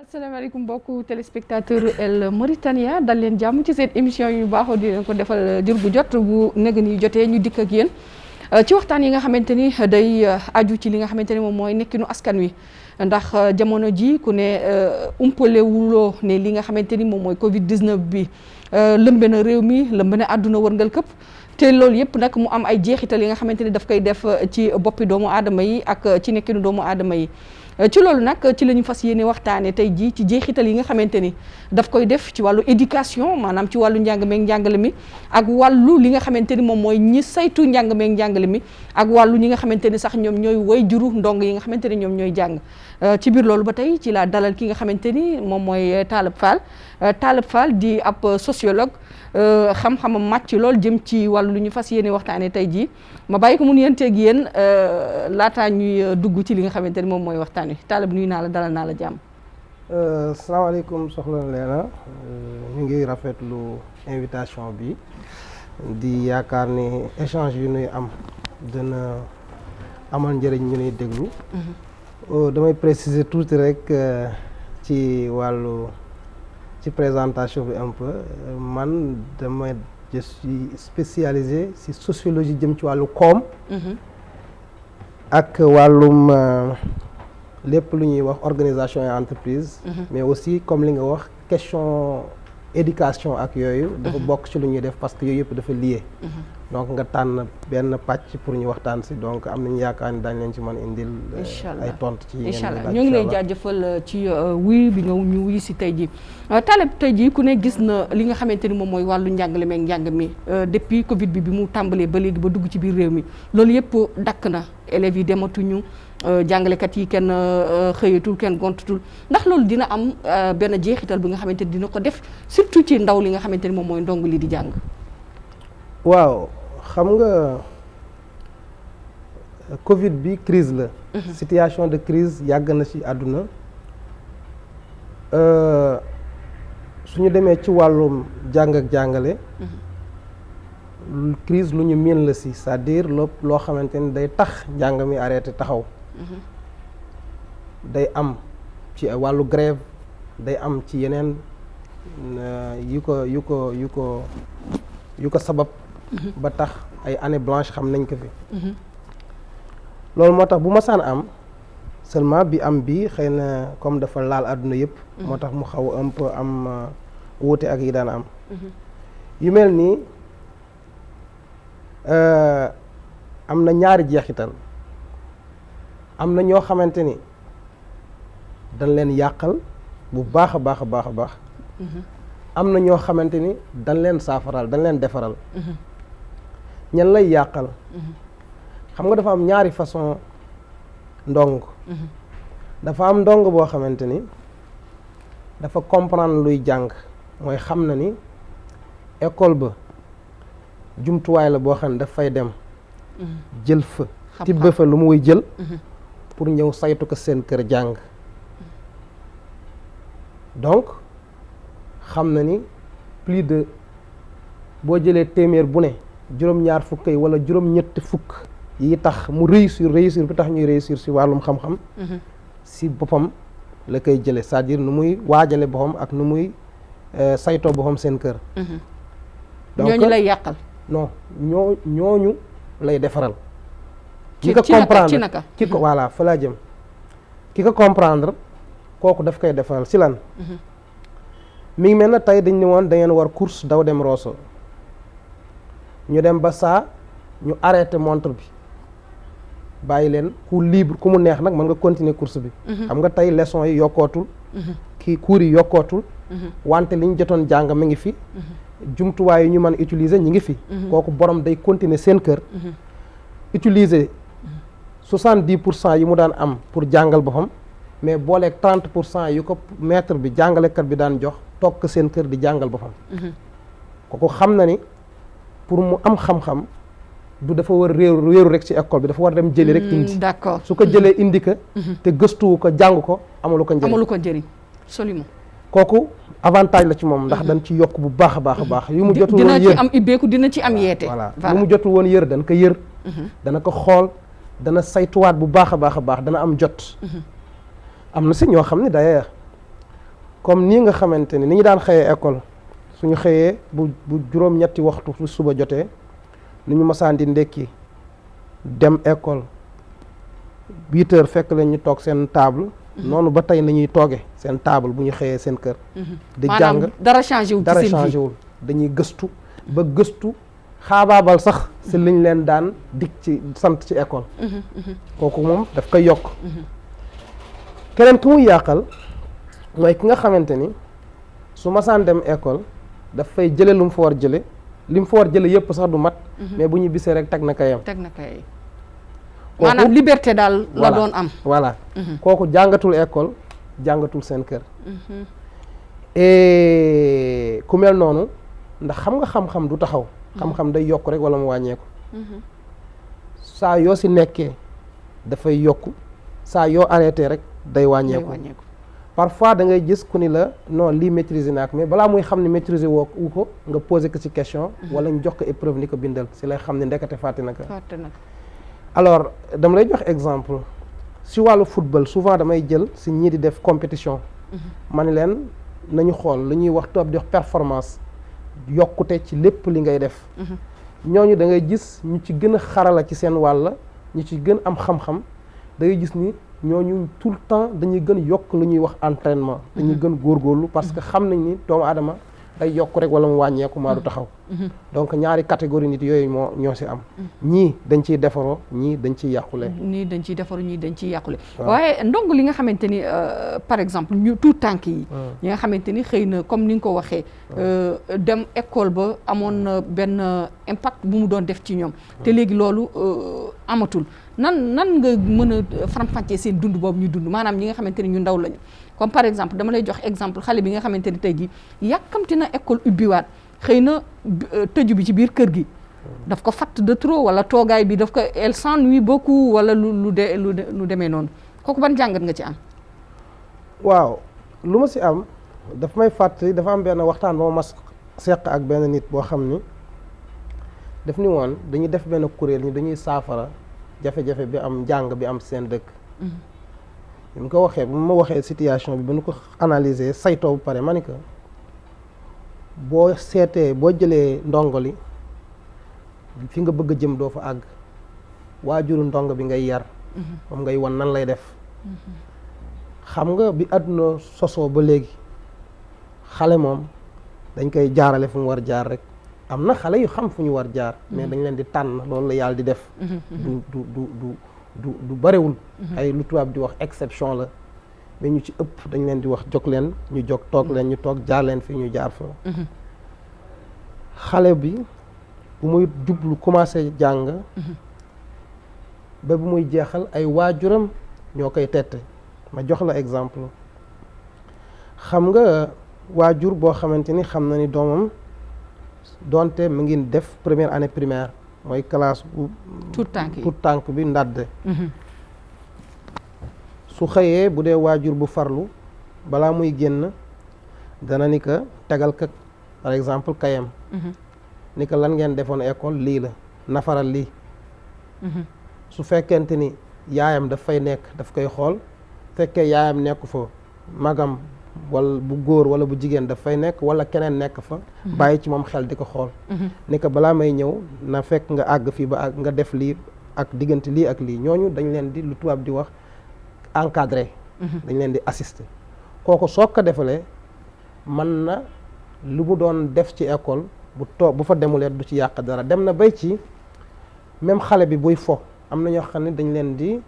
asalaamaaleykum mbokku téléspectateur El Mauritania dal leen jàmm ci seen émission yu baaxoo di leen ko defal jur bu jot bu nëgën yi jotee ñu dikk ak yéen ci waxtaan yi nga xamante ni day aju ci li nga xamante ni moom mooy nekkinu askan wi ndax jamono ji ku ne umpale wuloo ne li nga xamante ni moom mooy Covid 19 bi lëmbe na réew mi lëmbe na àdduna wërngal këpp te loolu yëpp nag mu am ay jeexital yi nga xamante ni daf koy def ci boppi doomu aadama yi ak ci nekkinu doomu aadama yi. ci loolu nag ci la ñu fas yéene waxtaanee tey jii ci jeexital yi nga xamante ni daf koy def ci wàllu éducation maanaam ci wàllu njàng meeg njàngale mi ak wàllu li nga xamante ni moom mooy ñi saytu njàng meeg njàngale mi ak wàllu ñi nga xamante ni sax ñoom ñooy way juru ndong yi nga xamante ni ñoom ñooy jàng ci biir loolu ba tey ci laa dalal ki nga xamante ni moom mooy Talib Fall di ab sociologue xam-xamam màcc lool jëm ci wàllu lu ñu fas yéene waxtaanee tey jii ma bàyyi ko mun yenteeg yéen laataa ñuy dugg ci li nga xamante ni moom mooy waxtaan wi Talib nuyu naa la dalal naa la jàmm. salaamaaleykum soxna Leena ñu ngi rafetlu invitation bi di yaakaar ni échange yu nuy am dina amal njëriñ ñu nuy déglu. damay préciser tuuti rek ci wàllu ci présentation bi un peu man je suis spécialisé ci sociologie jëm ci wàllu koom. ak wàllum lépp lu ñuy wax organisation et entreprise. mais aussi comme li nga wax question éducation ak yooyu. dafa bokk ci lu ñuy def parce que yooyu yëpp dafa lié. donc nga tànn benn pàcc pour ñu waxtaan si donc am nañu yaakaar ni daañu leen ci mën indil. ay tontu ci incha allah ñoo ngi lay jaajëfal ci wuyu bi nga ñu wuyu si tey jii. Talib tey jii ku ne gis na li nga xamante ni moom mooy wàllu njàngale meeg njàng mi depuis Covid bi mu tàmbalee ba léegi ba dugg ci biir réew mi loolu yëpp dakk na élèves yi dematuñu jàngalekat yi kenn xëyatul kenn gontatul ndax loolu dina am benn jeexital bi nga xamante ni dina ko def surtout ci ndaw li nga xamante ni moom mooy ndong li di jàng. waaw xam nga Covid bi crise la. situation de crise yàgg na ci àdduna. suñu demee ci wàllum jàng ak jàngale. crise lu ñu miin la ci c'est-à-dire loo xamante ni day tax njàng mi arrêté taxaw. day am ci wàllu grève day am ci yeneen yu ko sabab. ba tax ay année blanche xam nañ ko fi. loolu moo tax bu masaan am seulement bi am bi xëy na comme dafa laal àdduna yëpp. moo tax mu xaw un peu am wuute ak yi daan am. yu mel nii am na ñaari jeexital am na ñoo xamante ni dañ leen yàqal bu baax a baax a baax a baax. am na ñoo xamante ni dañ leen saafaral dañ leen defaral. ñan lay yàqal. xam nga dafa am ñaari façon ndong. dafa am ndong boo xamante ni dafa comprendre luy jàng mooy xam na ni école ba jumtuwaay la boo xam ne daf fay dem. jël fa tibb fa lu muy jël. pour ñëw saytu ko seen kër jàng. donc xam na ni plus de boo jëlee téeméer bu ne juróom-ñaar fukk yi wala juróom-ñetti fukk yi tax mu réussir bi tax ñuy réussir si wàllum xam-xam. si boppam la koy jële c'est-à-dire nu muy waajale boppam ak nu muy saytoo boppam seen kër. donc ñooñu lay yàqal. non ñooñu lay defaral. ki ko comprendre ki ko voilà fa laa jëm. ki ko comprendre kooku daf koy defaral si lan. mi ngi mel na tey dañ ne woon da ngeen war course daw dem Rosso ñu dem ba saa ñu arrêté montre bi bàyyi leen ku libre ku mu neex nag mën nga continuer course bi. xam nga tey leçon yi yokkootul. kii cours yi yokkootul. wante li ñu jotoon jàng mi ngi fi. jumtuwaay yi ñu mën utiliser ñi ngi fi. kooku borom day continuer seen kër. utiliser 70% yi mu daan am pour jàngal boppam mais booleeg 30% yu ko maître bi jàngalekat bi daan jox toog seen kër di jàngal boppam. kooku xam na ni pour mu am xam-xam du dafa war réeru rek ci école bi dafa war dem jëli rek indi. d'accord su ko jëlee indi ko. te gëstuwu ko jàng ko amalu ko njëriñ. absolument. kooku avantage la ci moom ndax dañ ci yokk bu baax a baax a baax. yu mu jotul woon dina ci am ibbeeku dina ci am yeete. voilà yu mu jotul woon yër dañ ko yër. dana ko xool dana saytuwaat bu baax a baax a baax dana am jot. am na si ñoo xam ne d'ailleurs comme nii nga xamante ni ñu daan xëyee école suñu xëyee bu juróom-ñetti waxtu fu suba jotee ni ñu masaan di ndekki dem école 8 heures fekk leen ñu toog seen table noonu ba tey nañuy tooge seen table bu ñu xëyee seen kër di jàng dara changé wul dara changé wul dañuy gëstu ba gëstu xaabaabal sax si liñ leen daan dig ci sant ci école kooku moom daf koy yokk keneen ki muy yàqal mooy ki nga xamante ni su masaan dem école daf fay jële lu mu fa war jële li mu fa war jële yëpp sax du mat mais bu ñu bisee rek teg na kayam maanaam liberté daal la doon am voilà kooku jàngatul école jàngatul seen kër et ku mel noonu ndax xam nga xam-xam du taxaw xam-xam day yokk rek wala mu wàññeeku saa yoo si nekkee dafay yokk saa yoo arrêté rek day wàññeeku parfois da ngay gis ku ni la non lii maîtriser naa ko mais balaa muy xam ne maîtriser woo ko nga posé ko ci question wala ñu jox ko épreuve ni ko bindal si lay xam ne ndekete fàtte na ko alors dama lay jox exemple si wàllu football souvent damay jël si ñii di def compétition ma ne leen nañu xool lu ñuy wax toog di wax performance yokkute ci lépp li ngay def ñooñu da ngay gis ñu ci gën a xarala ci seen wàll ñu ci gën am xam-xam da ngay gis ni ñooñu tout le temps dañuy gën yokk lu ñuy wax entraînement dañuy gën góorgóorlu parce que xam nañ ni doomu aadama day yokk rek wala mu wàññeeku maa du taxaw donc ñaari catégorie nit yooyu ñoo si am ñii dañ ciy defaroo ñii dañ ciy yàqule ñii dañ ciy defaroo ñii dañ ciy yàqule waaye ndong li nga xamante ni par exemple ñu tout tànk yi ñi nga xamante ni xëy na comme ni nga ko waxee dem école ba amoon na benn impact bu mu doon def ci ñoom te léegi loolu amatul nan nga mën a faram-fàccee seen dund boobu ñu dund maanaam ñi nga xamante ni ñu ndaw lañu comme par exemple dama lay jox exemple xale bi nga xamante ni tey jii yàkkamti na école ubbiwaat xëy na tëju bi ci biir kër gi daf ko fatt de trop wala toogaay bi daf ko elle s'ennuie beaucoup wala lu demee noonu kooku ban jàngat nga ci am waaw lu ma si am daf may fàttali dafa am benn waxtaan ba ma mas seq ak benn nit boo xam ni daf ni woon dañuy def benn kuréel ñi dañuy saafara jafe-jafe bi am njàng bi am seen dëkk bi mu ko waxee bu ma waxee situation bi ba nu ko analyser saytoo bu pare ma ni ko boo seetee boo jëlee ndongo li fi nga bëgg a jëm doo fa àgg waajuru ndongo bi ngay yar moom ngay wan nan lay def xam nga bi àdduna sosoo ba léegi xale moom dañ koy jaarale fu mu war jaar rek am na xale yu xam fu ñu war jaar mais dañ leen di tànn loolu la yàlla di def du barewul ay lu tubaab di wax exception la mais ñu ci ëpp dañ leen di wax jóg leen ñu jóg toog leen ñu toog jaar leen fii ñu jaar fa xale bi bu muy jublu commencé jàng ba bu muy jeexal ay waajuram ñoo koy tette ma jox la exemple xam nga waajur boo xamante ni xam na ni doomam doonte mu ngi def première année primaire mooy classe bu tout tànk bi ndàdd su xëyee bu dee waajur bu farlu balaa muy génn dana ni ko tegal ka par exemple kayam ni ko lan ngeen defoon école lii la nafaral lii su fekkente ni yaayam daf fay nekk daf koy xool fekkee yaayam nekku fa magam wala bu góor wala bu jigéen daf fay nekk wala keneen nekk fa bàyyi ci moom xel di ko xool ni ko balaa may ñëw na fekk nga àgg fii ba àgg nga def lii ak diggante lii ak lii ñooñu dañ leen di lu tubaab di wax encadré dañ leen di assister kooku soog ko defalee mën na lu mu doon def ci école bu fa demuleet du ci yàq dara dem na bay ci même xale bi buy fo am na ñoo xam ne dañ leen di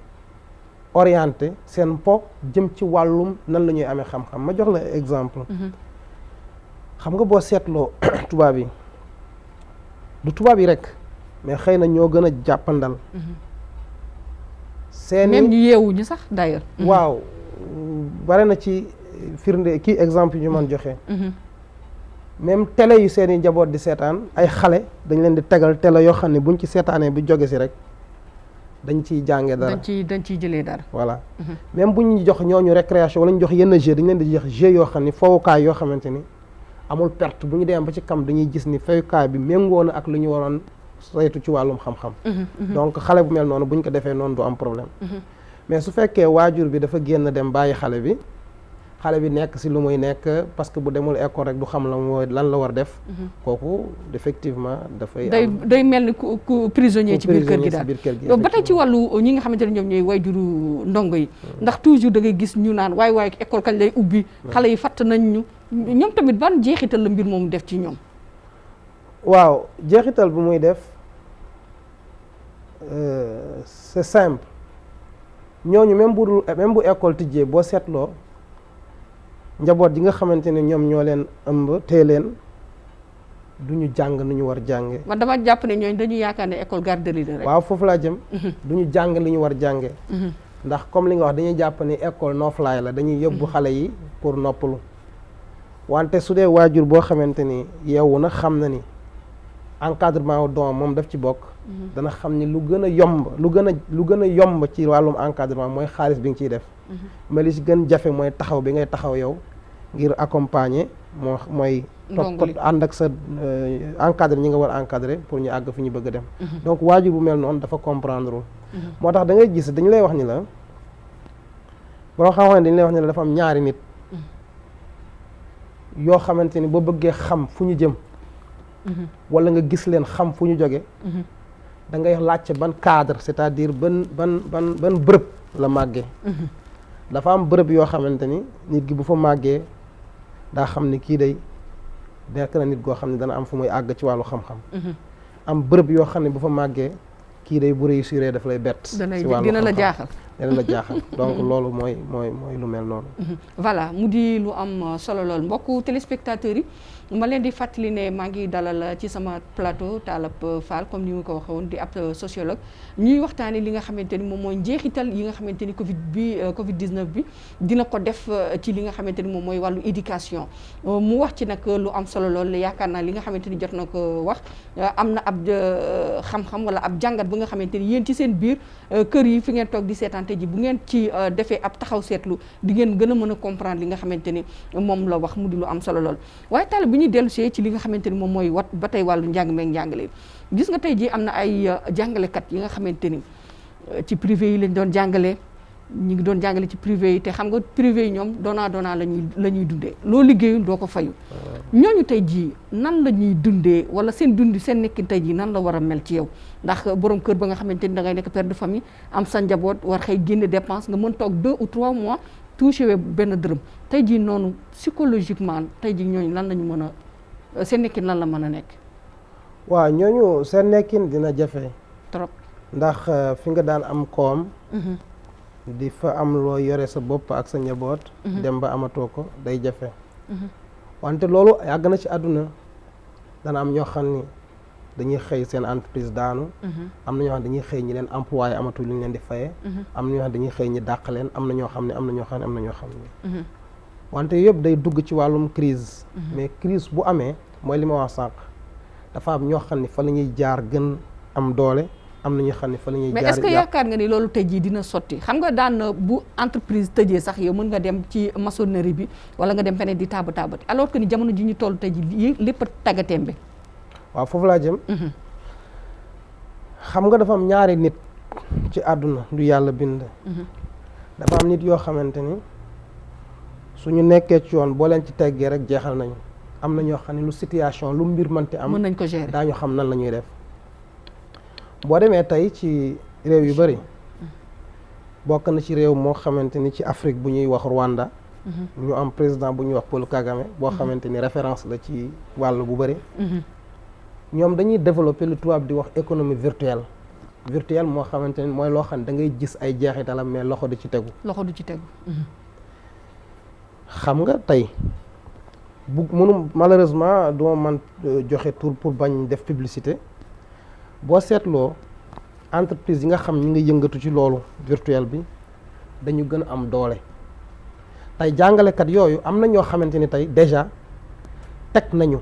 orienté seen po jëm ci wàllum nan la ñuy amee xam-xam ma jox la exemple xam nga boo seetloo tubaab yi du tubaab yi rek mais xëy na ñoo gën a jàppandal seeni même ñu yeewuñu sax d'ailleurs waaw bare na ci firnde kii exemple yu ñu mën joxe même télé yu seeni njaboot di seetaan ay xale dañ leen di tegal télé yoo xam ne buñ ci seetaanee bu jóge si rek dañ ciy jàngee dara dañ ciy jëlee dara voilà même bu ñu jox ñooñu récréation wala ñu jox yenn jeu dañ leen di jox jeu yoo xam ni fowukaay yoo xamante ni amul perte bu ñu dem ba ci kam dañuy gis ni fowukaay bi méngoo na ak lu ñu waroon saytu ci wàllum xam-xam donc xale bu mel noonu bu ñu ko defee noonu du am problème mais su fekkee waajur bi dafa génn dem bàyyi xale bi xale bi nekk si lu muy nekk parce que bu demul école rek du xam lan la war def. kooku effectivement dafay. day mel ni ku prisonnier ci biir kër gi daal ba tey ci wàllu ñi nga xamante ne ñoom ñooy waajuru ndongo yi. ndax toujours da ngay gis ñu naan waay école kañ lay ubbi. xale yi fàtt nañ ñu ñoom tamit ban jeexital la mbir moomu def ci ñoom. waaw jeexital bu muy def c'est simple ñooñu même bu école tijjee boo seetloo. njaboot ji nga xamante ne ñoom ñoo leen ëmb tee leen du ñu jàng nu ñu war jànge man dama jàpp ne ñooñu dañu yaakaar ne école garderie la rek. waaw foofu laa jëm. du ñu jàng li ñu war jànge ndax comme li nga wax dañuy jàpp ni école noflaay la dañuy yóbbu xale yi pour noppalu wante su dee waajur boo xamante ni yeewu na xam na ni encadrement wu doom moom daf ci bokk. dana xam ni lu gën a yomb ci wàllum encadrement mooy xaalis bi nga ciy def. mais li ci gën jafe mooy taxaw bi ngay taxaw yow ngir accompagner mooy topp ànd ak sa encadré ñi nga war encadré pour ñu àgg fi ñu bëgg a dem. donc waajur bu mel noonu dafa comprendre moo tax da ngay gis dañu lay wax ni la boo xam ne dañu lay wax ni la dafa am ñaari nit yoo xamante ni boo bëggee xam fu ñu jëm wala nga gis leen xam fu ñu jóge da ngay laajte ban cadre c'est-à-dire ban bërëb la màggee dafa am bërëb yoo xamante ni nit gi bu fa màggee daa xam ni kii day nekk na nit goo xam ne dana am fu muy àgg ci wàllu xam-xam am bërëb yoo xam ne bu fa màggee kii day bu réussir daf lay bett ci wàllu dina la jaaxal dina la jaaxal donc loolu mooy lu mel noonu voilà mu di lu am solo lool mbokku téléspectateurs yi ma leen di fàttali ne maa ngi dalal ci sama plateau Talab Fall comme ni ma ko waxee woon di ab sociologue ñuy waxtaane li nga xamante ni moom mooy njeexital yi nga xamante ni Covid 19 bi dina ko def ci li nga xamante ni moom mooy wàllu éducation mu wax ci nag lu am solo lool yaakaar naa li nga xamante ni jot na ko wax am na ab xam-xam wala ab jàngat bu nga xamante ni yéen ci seen biir kër yi fi ngeen toog di seetaante ji bu ngeen ci defee ab taxaw seetlu di ngeen gën a mën a comprendre li nga xamante ni moom la wax mu di lu am solo lool waaye Talla bi ñuy dellu see ci li nga xamante ni moom mooy ba tey wàllu njàng meeg njàngale gis nga tey jii am na ay jàngalekat yi nga xamante ni ci privé yi lañ doon jàngale ñu ngi doon jàngale ci privé yi te xam nga privé yi ñoom doonaa la ñuy dundee loo liggéeyul doo ko fayu ñooñu tey jii nan la ñuy dundee wala seen nekkin tey jii nan la war a mel ci yow ndax borom kër ba nga xamante ni da ngay nekk père de famille am sa njaboot war xëy génne dépense nga mën toog 2 ou 3 mois touché benn dërëm tey jii noonu psychologiquement tey jii ñooñu lan la ñu mën a seen nekkin lan la mën a nekk. waaw ñooñu seen nekkin dina jafe. trop ndax fi nga daan am koom. di fa am loo yore sa bopp ak sa njaboot. dem ba amatoo ko day jafe. wante loolu yàgg na ci àdduna dana am ñoo xam ni dañuy xëy seen entreprise daanu. am na ñoo xam ne dañuy xëy ñi leen employé amatul lu ñu leen di fayee. am na ñoo xam ne dañuy xëy ñi dàq leen am na ñoo xam ne am na ñoo xam ne am na ñoo xam ne. wante yëpp day dugg ci wàllum crise mais crise bu amee mooy li ma wax sànq dafa am ñoo xam ne fa la ñuy jaar gën am doole am na ñoo xam ne fa la ñuy jaar. mais est-ce que yaakaar nga ni loolu tey jii dina sotti xam nga daan bu entreprise tëjee sax yow mën nga dem ci maçonnerie bi wala nga dem feneen di taabati alors que ni jamono ji ñu toll tey jii lépp a tàggatémbe. waaw foofu laa jëm. xam nga dafa am ñaari nit ci àdduna du yàlla bind. dafa am nit yoo xamante ni suñu nekkee ci yoon boo leen ci teggee rek jeexal nañu am na ñoo xam ne lu situation lu mbir mënti am. mën nañ ko gérer daañu xam nan la ñuy def. boo demee tey ci réew yu bari bokk na ci réew moo xamante ni ci Afrique bu ñuy wax Rwanda. ñu am président bu ñuy wax Paul Kagame boo xamante ni référence la ci wàll bu bari. ñoom dañuy développer lu tubaab di wax économie virtuelle moo xamante ni mooy loo xam ne da ngay gis ay jeexitalam mais loxo du ci tegu. xam nga tey malheureusement duma man joxe tour pour bañ def publicité boo seetloo entreprise yi nga xam ñi nga yëngatu ci loolu virtuel bi dañu gën a am doole tey jàngalekat yooyu am na ñoo xamante ni tey déjà teg nañu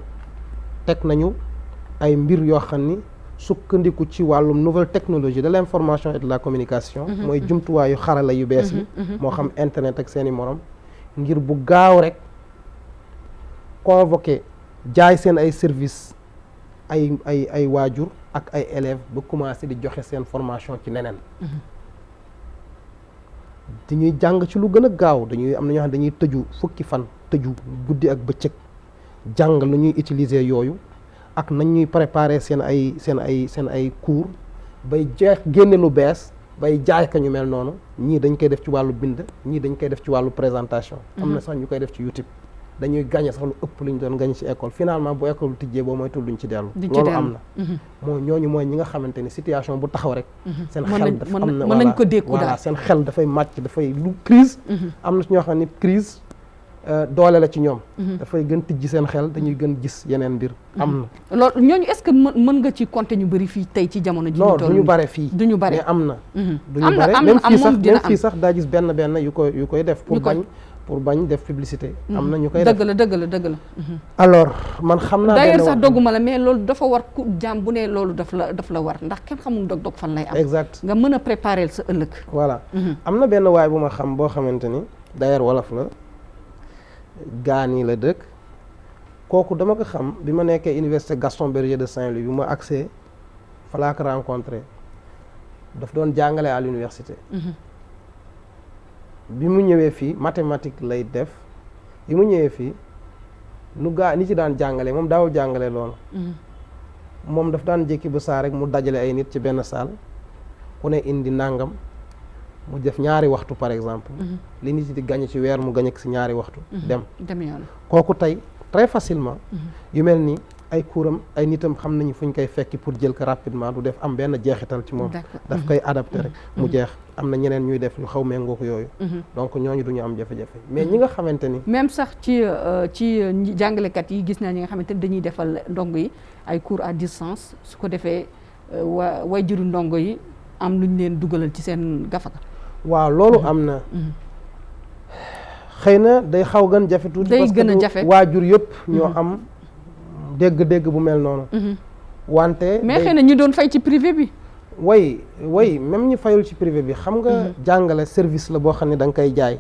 ay mbir yoo xam ni sukkandiku ci wàllum nouvelle technologie de l'information et de la communication mooy jumtuwaayu xarala yu bees yi moo xam internet ak seeni morom ngir bu gaaw rek convoqué jaay seen ay service ay waajur ak ay élèves ba commencé di joxe seen formation ci neneen dañuy jàng ci lu gën a gaaw dañuy am na ñoo xam dañuy tëju fukki fan tëju guddi ak bëccëg jàng lu ñuy utiliser yooyu ak nañ ñuy préparer seen ay cours bay génne lu bees bay jaay ka ñu mel noonu ñii dañ koy def ci wàllu bind ñii dañ koy def ci wàllu présentation am na sax ñu koy def ci YouTube dañuy gagné sax lu ëpp lu ñu doon gagné ci école finalement bu école tijjee boo mooy tulluñ ci dellu loolu am na mooy ñooñu mooy ñi nga xamante ni situation bu taxaw rek seen xel dafa am na mën nañ ko dékku daal seen xel dafay màcc dafay lu crise am na ci ñoo xam ne crise doole la ci ñoom dafay gën tijji seen xel dañuy gën gis yeneen mbir am na loolu ñooñu est-ce que mën nga ci compter ñu bëri fii tey ci jamono ji non duñu bare fii duñu bare mais am na duñu bare même fii sax daa gis benn yu koy def pour bañ def publicité am na ñu koy def dëgg la alors man xam naa d'ailleurs sax dogguma la mais loolu dafa war ku jaam bu ne loolu daf la war ndax kenn xamul dog fan lay am exact nga mën a préparer sa ëllëg voilà am na benn waay bu ma xam boo xamante ni d'ailleurs wolof la Gaani la dëkk kooku dama ko xam bi ma nekkee université Gaston Berger de Saint-Louis bi ma accès fa laa ko rencontré daf doon jàngale à l'université bi mu ñëwee fii mathématique lay def bi mu ñëwee fii ni ci daan jàngale moom daawul jàngale loolu moom daf daan jékki ba saa rek mu dajale ay nit ci benn salle ku ne indi nàngam mu def ñaari waxtu par exemple li nit di gagné ci weer mu gagné ci ñaari waxtu dem yoon kooku tey très facilement yu mel ni ay kuuram ay nitam xam nañu fu ñu koy fekki pour jël ko rapidement du def am benn jeexital ci moom daf koy adapté rek mu jeex am na ñeneen ñuy def lu xaw méngoo ko yooyu donc ñooñu du ñu am jafe-jafe mais ñi nga xamante ni même sax ci jàngalekat yi gis naa ñi nga xamante ni dañuy defal ndongo yi ay cours à distance su ko defee way juru ndongo yi am lu ñu leen dugalal ci seen gafaka waaw loolu am na xëy na day xaw gën jafe tuuti parce que waajur yëpp ñoo am dégg-dégg bu mel noonu wante mais xëy na ñu doon fay ci privé bi way même ñi fayul ci privé bi xam nga jàngale service la boo xam ne da nga koy jaay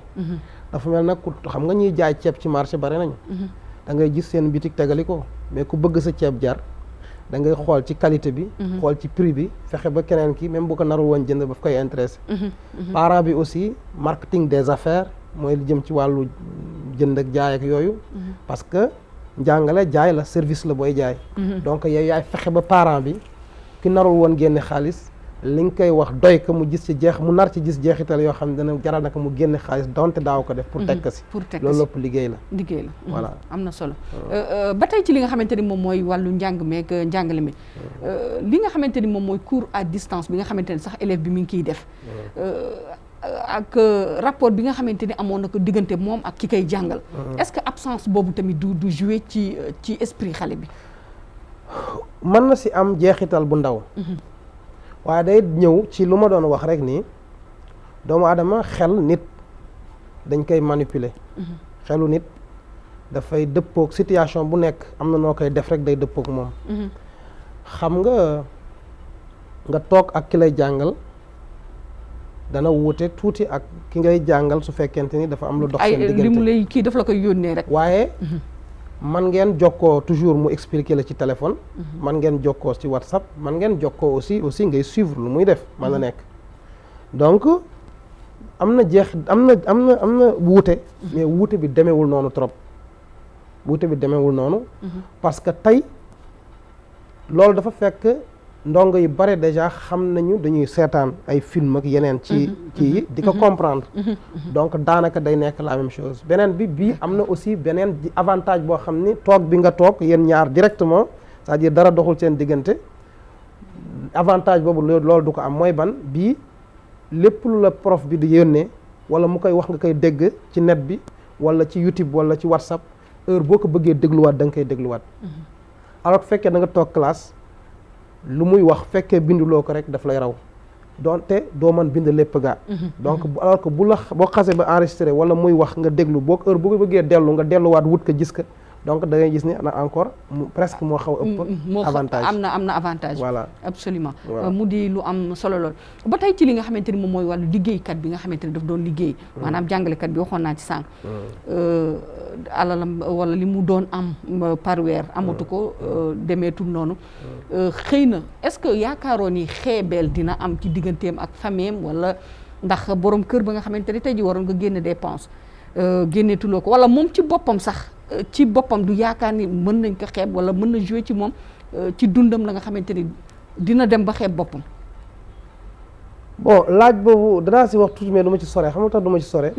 dafa mel nag ku xam nga ñuy jaay ceeb ci marché bare nañu da ngay gis seen bitik tegali ko mais ku bëgg sa ceeb jar da ngay xool ci qualité bi xool ci prix bi fexe ba keneen ki même bu ko narul woon jënd daf koy intéressé parent bi aussi marketing des affaires mooy li jëm ci wàllu jënd ak jaay ak yooyu parce que njàngale jaay la service la booy jaay donc yow yaay fexe ba parent bi ki narul woon génne xaalis li nga koy wax doy ko mu gis ci mu nar ci gis jeexital yoo xam ne dana jaral naka mu génne xaalis donte daaw ko def pour tekk si loolu lépp liggéey la voilà am na solo ba tey ci li nga xamante ni moom mooy wàllu njàng meek njàngale mi li nga xamante ni moom mooy cours à distance bi nga xamante ni sax élève bi mi ngi kiy def ak rapport bi nga xamante ni amoon na ko diggante moom ak ki koy jàngal est-ce que absence boobu tamit du jouer ci esprit xale bi mën na si am jeexital bu ndaw waaye day ñëw ci lu ma doon wax rek nii doomu aadama xel nit dañ koy manipuler xelu nit dafay dëppook situation bu nekk am na noo koy def rek day dëppook moom xam nga toog ak ki lay jàngal dana wuute tuuti ak ki ngay jàngal su fekkente ni dafa am lu dox seen diggante li mu lay kii daf la koy yónnee rek waaye man ngeen jokkoo toujours mu expliquer la ci téléphone man ngeen jokkoo ci WhatsApp man ngeen jokkoo aussi ngay suivre lu muy def man la nekk donc am na wuute mais wuute bi demewul noonu trop wuute bi demewul noonu parce que tey loolu dafa fekk ndongo yu bare déjà xam nañu dañuy seetaan ay film ak yeneen ci kii di ko comprendre donc daanaka day nekk la même chose beneen bi am na aussi beneen avantage boo xam ni toog bi nga toog yéen ñaar directement c'est-à-dire dara doxul seen diggante avantage boobu loolu du ko am mooy ban bii lépp lu la prof bi di yónnee wala mu koy wax nga koy dégg ci net bi wala ci YouTube wala ci WhatsApp heure boo ko bëggee dégluwaat da nga koy dégluwaat alors fekkee da nga toog classe lu muy wax fekkee binduloo ko rek daf lay raw donte doo mën bind lépp gaa donc alors que boo xasee ba enregistré wala muy wax nga déglu boo heure boo bëggee dellu nga delluwaat wut ko gis ko donc da ngay gis ni na encore presque moo xaw ëpp avantage am na avantage voilà absolument mu di lu am solo lool ba tey ci li nga xamante ni moom mooy wàllu liggéeykat bi nga xamante ni daf doon liggéey maanaam jàngalekat bi waxoon naa ci sànq alalam wala li mu doon am par weer amatu ko demeetul noonu xëy na est-ce que yaakaaroon ni xeebeel dina am ci digganteem ak famille wala ndax borom kër ba nga xamante ni tey ji waroon nga génne dépense génneetuloo ko wala moom ci boppam sax ci boppam du yaakaar ni mën nañ ko xeeb wala mën na jouer ci moom ci dundam la nga xamante ni dina dem ba xeeb boppam. bon laaj boobu danaa si wax toujours mais du ma ci sore xam nga tax du ma ci sore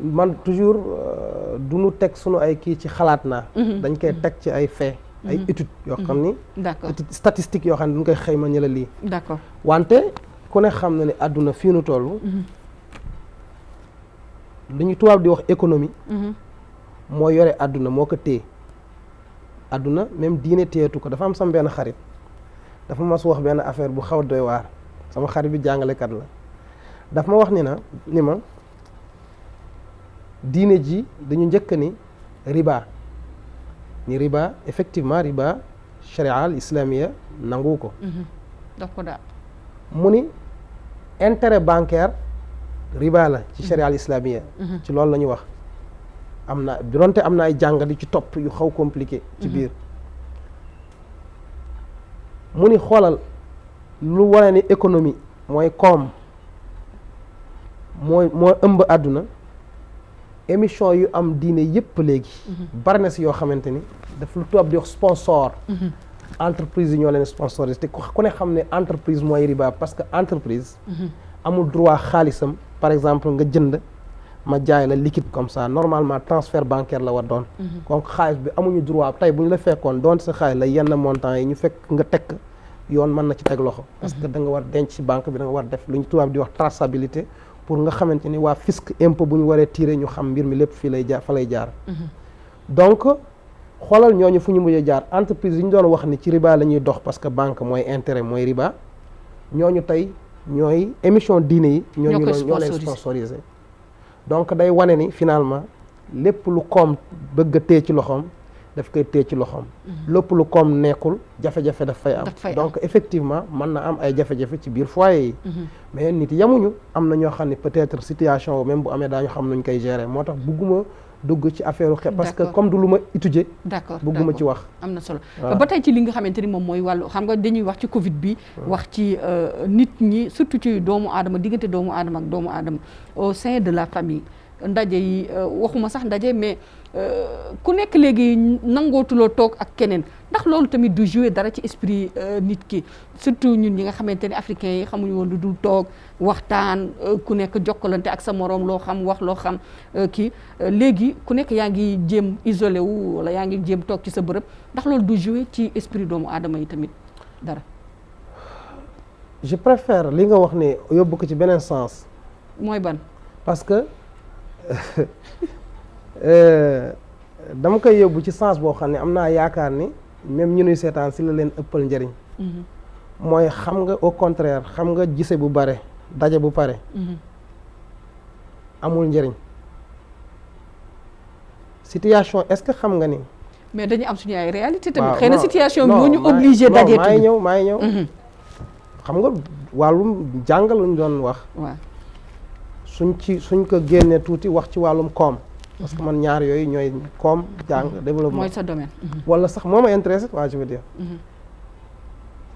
man toujours du ñu teg sunu ay kii ci xalaat naa. dañ koy teg ci ay fait ay études yoo xam ni. d'accord études statistiques yoo xam ne duñ koy xëyma ñu la lii. d'accord wante ku ne xam na ni àdduna fii nu toll. li ñu tubaab di wax économie. moo yore àdduna moo ko téye àdduna même diine téyetu ko dafa am sama benn xarit dafa mas wax benn affaire bu xaw a doy waar sama xarit bi jàngalekat la daf ma wax ni ma diine ji dañu njëkk ni riba effectivement riba sharia al islamia nangu ko. daf ko daal mu ni intérêt bancaire riba la ci sharia al islamia ci loolu la ñu wax. am na donte am na ay jàngat yu ci topp yu xaw compliqué ci biir mu ni xoolal lu wane ni économie mooy koom moo ëmb àdduna émission yu am diine yépp léegi bari na si yoo xamante ni daf lu tubaab di wax sponsor entreprise yi ñoo leen sponsorisé te ku ne xam ne entreprise mooy riba parce que entreprise amul droit xaalisam par exemple nga jënd ma jaay la liquide comme ça normalement transfert bancaire la war doon donc xaalis bi amuñu droit tey bu ñu la fekkoon doon sa xaalis la yenn montant yi ñu fekk nga tekk yoon mën na ci teg loxo parce que da nga war denc ci banque bi da nga war def lu ñu tubaab di wax traçabilité pour nga xamante ni waa fisc impôt bu ñu waree tirer ñu xam mbir mi lépp fii lay jaar fa lay jaar donc xoolal ñooñu fu ñu mujjee jaar entreprise yi ñu doon wax ni ci riba la ñuy dox parce que banque mooy intérêt mooy riba ñooñu tey ñooy émission diine yi ñoo leen sponsorisé donc day wane ni finalement lépp lu koom bëgg a téye ci loxoom daf koy téye ci loxoom lépp lu koom nekkul jafe-jafe daf fay am donc effectivement mën na am ay jafe-jafe ci biir foyer yi mais nit yamuñu am na ñoo xam ne peut-être situation même bu amee daañu xam nuñ koy gérer moo tax bugguma dugg ci affaire xeeb parce que comme du lu ma étudier d'accord bugguma ci wax am na solo ba tey ci li nga xamante ni moom mooy wàllu xam nga dañuy wax ci Covid bi wax ci nit ñi surtout ci doomu aadama diggante doomu aadama ak doomu aadama au sein de la famille ndaje yi waxuma sax ndaje mais ku nekk léegi nangootuloo toog ak keneen ndax loolu tamit du jouer dara ci esprit nit ki surtout ñun ñi nga xamante ni africains yi xamuñu woon lu dul toog waxtaan ku nekk jokkalante ak sa moroom loo xam wax loo xam kii léegi ku nekk yaa ngi jéem isolé wu wala yaa ngi jéem toog ci sa bërëb ndax loolu du jouer ci esprit doomu aadama yi tamit dara. je préfère li nga wax ne yóbbu ko ci beneen sens. mooy ban. parce que dama koy yóbbu ci sens boo xam ne am naa yaakaar ni même ñu nuy seetaan si la leen ëppal njëriñ. mooy xam nga au contraire xam nga gise bu bare daje bu pare. amul njëriñ. situation est-ce que xam nga ni. mais dañu am suñu ay réalité tamit. xëy na situation bi moo ñu obligé daje. maa ngi ñëw. xam nga wàllum jàngal lu ñu doon wax. waaw suñ ko génnee tuuti wax ci wàllum koom. parce que man ñaar yooyu ñooy koom jàng développement. mooy sa domaine. wala sax moo ma intéressé waa je veux dire.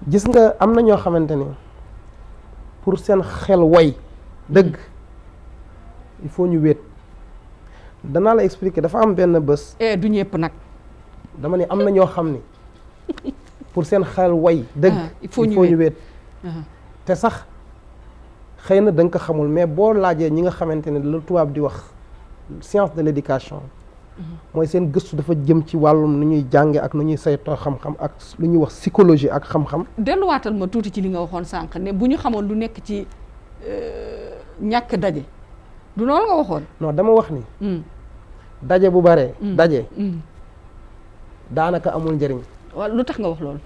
gis nga am na ñoo xamante ni pour seen xel way dëgg il faut ñu wéet danaa la expliquer dafa am benn bés. du ñëpp nag. dama ne am na ñoo xam ni pour seen xel way dëgg il faut ñu wéet te sax xëy na da nga ko xamul mais boo laajee ñi nga xamante ne lu tubaab di wax science de l'éducation mooy seen gëstu dafa jëm ci wàllum nu ñuy jànge ak nu ñuy saytoo xam-xam ak lu ñuy wax psychologie ak xam-xam. delluwaatal ma tuuti ci li nga waxoon sànq ne bu ñu xamoon lu nekk ci ñàkk daje du noonu nga waxoon. non dama wax ni. daje bu bare. daje. daanaka amul njëriñ. waaw lu tax nga wax loolu.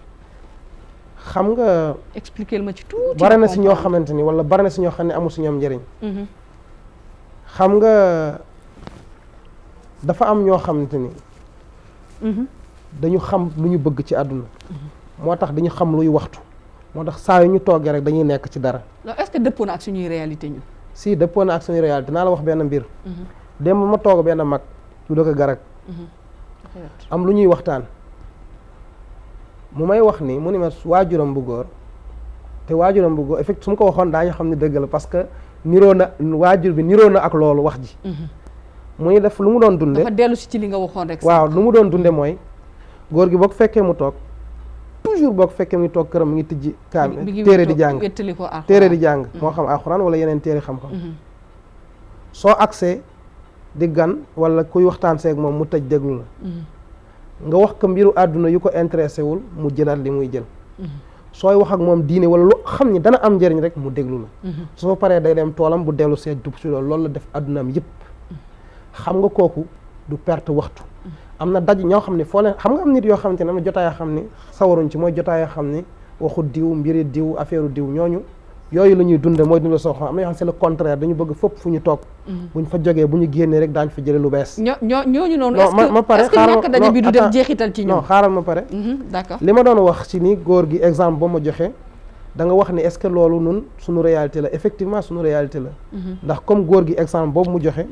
xam nga. expliquer ma ci tuuti. bare na si ñoo xamante ni wala bare na si ñoo xam ne amul si ñoom njëriñ. xam nga dafa am ñoo xamante ni. dañu xam lu ñu bëgg ci àdduna. moo tax dañu xam luy waxtu. moo tax saa yu ñu toogee rek dañuy nekk ci dara. est-ce que dëppoo na ak suñuy réalité ñun. si dëppoo na ak suñuy réalité naa la wax benn mbir. démb ma toog benn mag su dëkk garag. am lu ñuy waxtaan. mu may wax ni mu ni ma waajuram bu góor te waajuram bu góor effectivement su ma ko waxoon daañu xam ne dëgg la parce que niroo na waajur bi niroo na ak loolu wax ji muy def lu mu doon dunde dafa dellu si ci li nga waxoon rek waaw lu mu doon dunde mooy góor gi boo ko fekkee mu toog toujours boo ko fekkee mu ngi toog këram mu ngi tijji téere di jàng téere di jàng moo xam alxuraan wala yeneen téere xam-xam soo agsee di gan wala kuy waxtaan seeg moom mu tëj déglu la nga wax ko mbiru àdduna yu ko intéressé wul mu jëlaat li muy jël sooy wax ak moom diine wala lu xam ni dana am njëriñ rek mu déglu la soo paree day dem toolam bu dellu see dub si loolu la def àddunaam yëpp xam nga kooku du perte waxtu am na daj ñoo xam ne foo leen xam nga am nit yoo xamante ne am na jotaay yoo xam ni sawaruñ ci mooy jotaay yoo xam ni waxu diw mbiri diw affaire diw ñooñu yooyu la ñuy dunde mooy dund soo xam am na yoo xam c'est le contraire dañu bëgg fépp fu ñu toog buñ fa jógee bu ñu génnee rek daañ fa jële lu bees ñooñu noonu ma pare est-ce que ñàkk daje bi du def jeexital ci ñoom non xaaral ma pare d'accord li ma doon wax ci ni góor gi exemple ba ma joxe da nga wax ni est-ce que loolu nun suñu réalité la effectivement suñu réalité la ndax comme góor gi exemple boobu mu joxe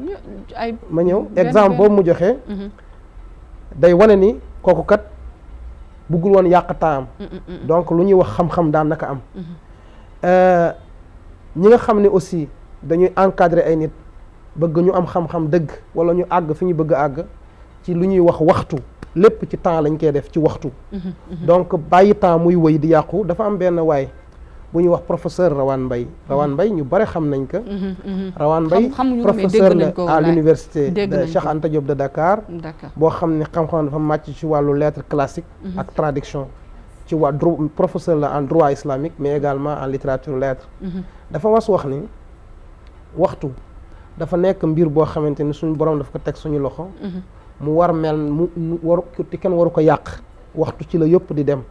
ma ñëw exemple boobu mu joxe day wane ni kooku kat buggul woon yàq taam donc lu ñuy wax xam-xam daan naka am ñi nga xam ne aussi dañuy encadrer ay nit bëgg ñu am xam-xam dëgg wala ñu àgg fi ñu bëgg a àgg ci lu ñuy wax waxtu lépp ci temps lañ koy def ci waxtu donc bàyyi temps muy wëy di yàqu dafa am benn waay bu ñuy wax professeur Rawane Mbaye ñu bare xam nañ ko Rawane Mbaye professeur la à l'université de Cheikh Anta Diop de Dakar boo xam ne xam-xam dafa màcc ci wàllu lettre classique ak traduction ci professeur la en droit islamique mais également en littérature lettres dafa wax ni waxtu dafa nekk mbir boo xamante ni suñu borom daf ko teg suñu loxo mu war mel mu waru ti kenn waru ko yàq waxtu ci la yëpp di dem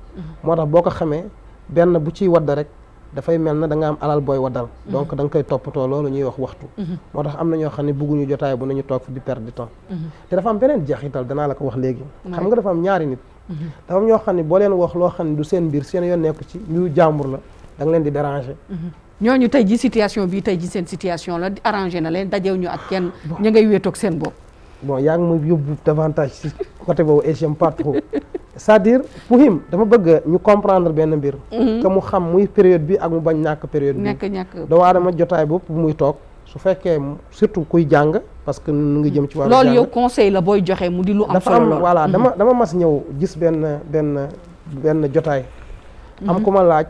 moo tax boo ko xamee benn bu ciy wadd rek dafay mel na da nga am alal booy waddal donc da nga koy toppatoo loolu ñuy wax waxtu moo tax am na ñoo xam ne bëgguñu jotaay bu nañu toog fi di perdre du temps te dafa am beneen jeexital danaa la ko wax léegi xam nga dafa am ñaari nit dafa am ñoo xam ne boo leen wax loo xam ne du seen mbir seen yoon nekku ci mbiru jàmbur la da nga leen di déranger ñooñu tey ji situation bi tey ji seen situation la arrangé na leen dajew ñu ak kenn ñu ngay wéetoog seen bopp bon yaa ngi ma yóbbu davantage ci côté boobu et j'aime pas trop c'est-à-dire Pouhim dama bëgg ñu comprendre benn mbir que mu xam muy période bi ak mu bañ ñàkk période bi doomu aadama jotaay bopp bu muy toog su fekkee surtout kuy jàng parce que nu ngi jëm ci wàllu loolu yow conseil la booy joxe mu di lu am solo lool voilà dama mas ñëw gis benn jotaay am ku ma laaj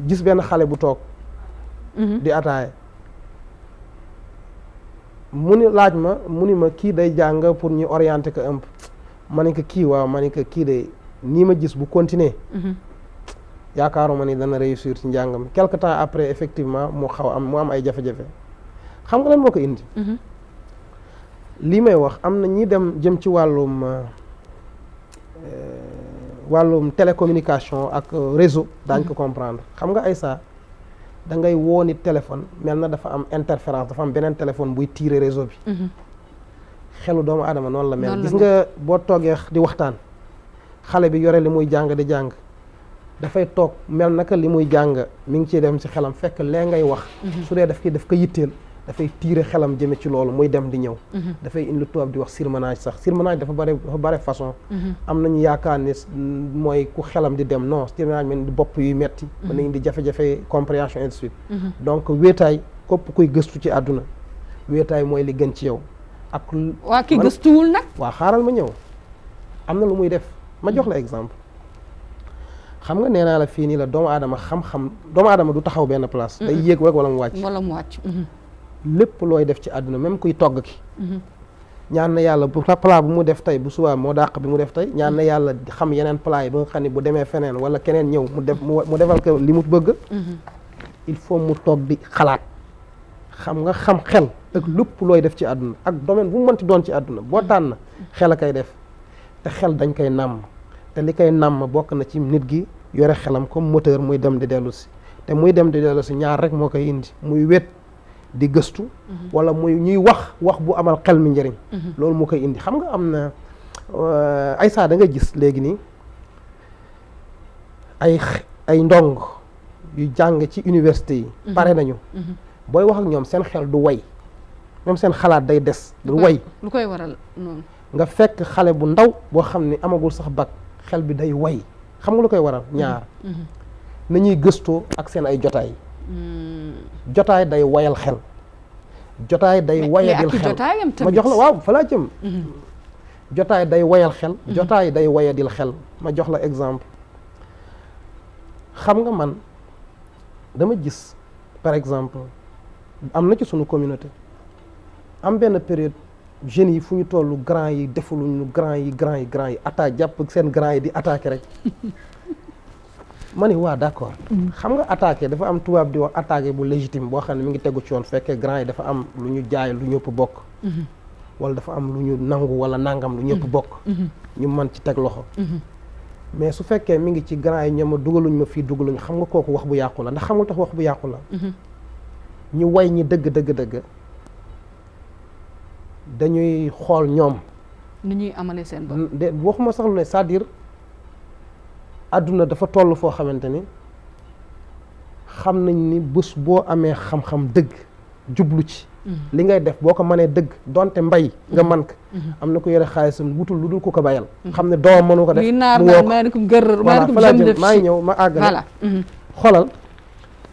gis benn xale bu toog di ataaye mu ni laaj ma mu ni ma kii day jàng pour ñu orienter ko un peu ma ne ko kii waaw ma ne ko kii de nii ma gis bu continuer yaakaaruma ni dana réussir ci njàng mi quelque temps après effectivement mu am ay jafe-jafe xam nga lan moo ko indi lii may wax am na ñi dem jëm ci wàllum télécommunication ak réseau daañ ko comprendre xam nga ay saa da ngay woo nit téléphone mel na dafa am interférence dafa am beneen téléphone buy tirer réseau bi xelu doomu aadama noonu la mel gis nga boo toogee di waxtaan xale bi yore li muy jàng di jàng dafay toog mel naka li muy jàng mi ngi ciy dem ci xelam fekk lee ngay wax su dee daf ko yitteel dafay tiire xelam jëme ci loolu muy dem di ñëw dafay indi lu tubaab di wax surmenage sax surmenage dafa bare façon am nañu yaakaar ni mooy ku xelam di dem non surmenage mel di bopp yuy metti mën na indi jafe-jafe compréhension et de suite donc wéetaay képp kuy gëstu ci àdduna wéetaay mooy li gën ci yow ak waa ki gëstuwul nag waa xaaral ma ñëw am na lu muy def ma jox la exemple xam nga nee naa la fii nii la doomu aadama du taxaw benn place day yéeg rek wala mu wàcc lépp looy def ci àdduna même kuy togg ki ñaan na yàlla bu plat bu mu def tey bu subaa moo dàq bi mu def tey ñaan na yàlla xam yeneen plat yi ba nga xam ne bu demee feneen wala keneen ñëw mu defal ko li mu bëgg il faut mu toog di xalaat xam nga xam xel ak lépp looy def ci àdduna ak domaine bu mu mënti doon ci àdduna boo tànn xel a koy def te xel dañ koy nàmm te li koy nàmm bokk na ci nit gi yore xelam comme moteur muy dem di dellu si te muy dem di dellu si ñaar rek moo koy indi muy wét di gëstu wala muy ñuy wax bu amal xel mi njëriñ loolu moo koy indi xam nga am na ay saa da nga gis léegi nii ay ndong yu jàng ci université yi pare nañu booy wax ak ñoom seen xel du way même seen xalaat day des du way lu koy waral noonu nga fekk xale bu ndaw boo xam ne amagul sax bac xel bi day way xam nga lu koy waral ñaar na ñuy gëstoo ak seen ay jotaay jotaay day wayal xel jotaay day wayadil xel ma jox la waaw fa laa jëm jotaay day wayal xel jotaay day wayadil xel ma jox la exemple xam nga man dama gis par exemple am na ci sunu communauté am benn période jeunes yi fu ñu toll grand yi defuluñu grand yi attaque jàpp seen grand yi di attaqué rek ma ni waa d'accord xam nga attaqué dafa am tubaab di wax attaqué bu légitime boo xam ne mi ngi tegu ci yoon fekkee grand yi dafa am lu ñu jaay lu ñëpp bokk wala dafa am lu ñu nangu wala nangam lu ñëpp bokk ñu mën ci teg loxo mais su fekkee mi ngi ci grand yi ñoom dugaluñ ma fii dugaluñ xam nga kooku wax bu yàqu la ndax xam nga tax wax bu yàqu la ñu way ñi dëgg dañuy xool ñoom ni ñuy amale seen bopp de waxuma sax lu ne c'est-à-dire àdduna dafa toll foo xamante ni xam nañ ni bés boo amee xam-xam dëgg jublu ci li ngay def boo ko mënee dëgg donte mbay nga man ko am na ko yore xaalisam wutul lu dul ko bayal xam ne doom mënu ko def mu woo ko maa ngi ñëw ma àggale xoolal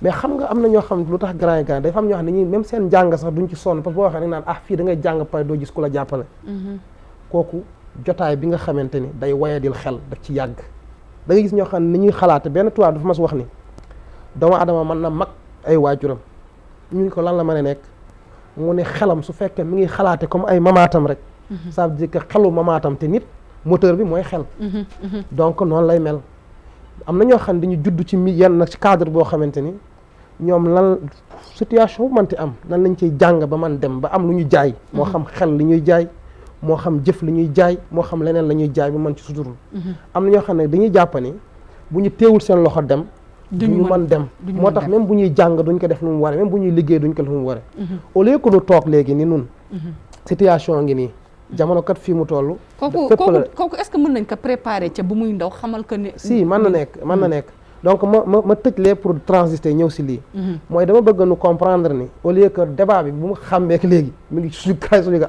mais xam nga am na ñoo xam lu tax grand yi dafa am ñoo xam ne ñi même seen njàng sax duñ ci sonn parce que boo waxee dañ naan fii da ngay jàng pare doo gis ku la jàppale kooku jotaay bi nga xamante ni day wayadil xel daf ci yàgg da ngay gis ñoo xam ne ni ñuy xalaate benn tubaab dafa mas wax ni doomu adama mën na mag ay waajuram ñu ko lan la mën a nekk mu ne xelam su fekkee mi ngi xalaate comme ay mamaatam rek ça veut dire que xelu mamaatam te nit moteur bi mooy xel donc noonu lay mel am na ñoo xam ne dañu judd ci yenn ci cadre boo xamante ni ñoom lan situation bu manti am nan lañ ciy jàng ba man dem ba am lu ñu jaay moo xam xel li ñuy jaay moo xam jëf li ñuy jaay moo xam leneen la ñuy jaay ba mën ci suturul am na ñoo xam ne dañuy jàpp ni bu ñu teewul seen loxo dem duñu mën dem moo tax même bu ñuy jàng duñ ko def nu mu waree même bu ñuy liggéey duñ ko def nu mu waree au lieu que nu toog léegi ni nun situation ngi nii jamono kat fii mu toll kooku est-ce que mën nañ ko préparer ca bu muy ndaw xamal que ne si mën na nekk donc ma tëj lee pour transiter ñëw si lii mooy dama bëgg nu comprendre ni au lieu que débat bi bu mu xàmbeek léegi mu ngi suñu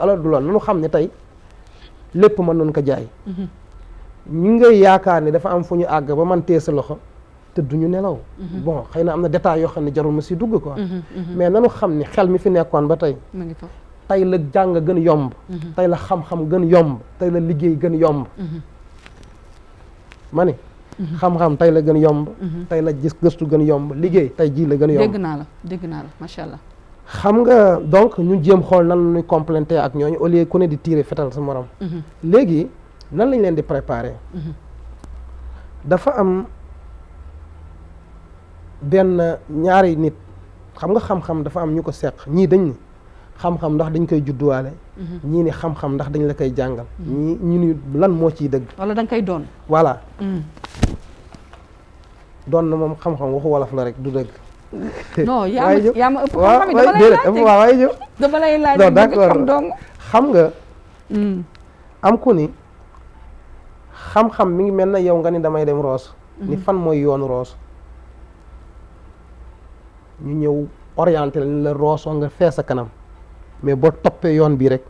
alors du lool nanu xam ne tey lépp mën nañu ko jaay ñu ngay yaakaar ni dafa am fu ñu àgg ba man tee sa loxo te duñu nelaw bon xëy na am na détails yoo xam ne jarul ma si dugg quoi mais nanu xam ni xel mi fi nekkoon ba tey tey la jàng gën yomb tey la xam-xam gën yomb tey la liggéey gën yomb ma ni xam-xam tey la gën yomb tey la gis gëstu gën yomb liggéey tey jii la gën yomb dégg naa la macha allah xam nga donc ñu jéem xool nan la ñuy compléter ak ñooñu au lieu ku ne di tirer fetal sa morom léegi nan lañ leen di préparer dafa am benn ñaari nit xam nga xam-xam dafa am ñu ko seq ñii dañ ni xam-xam ndax dañ koy judduwaale ñii ni xam-xam ndax dañ la koy jàngal ñii ñu ni lan moo ciy dëgg wala da nga koy doon voilà doon na moom xam-xam waxu wolof la rek du dëgg non yaa ma ëpp xam-xam dama lay laaj non d'accord xam nga am ku ni xam-xam mi ngi mel na yow nga ni damay dem roos ni fan mooy yoonu roos ñu ñëw orienté la roosoo nga fee sa kanam mais boo toppee yoon bi rek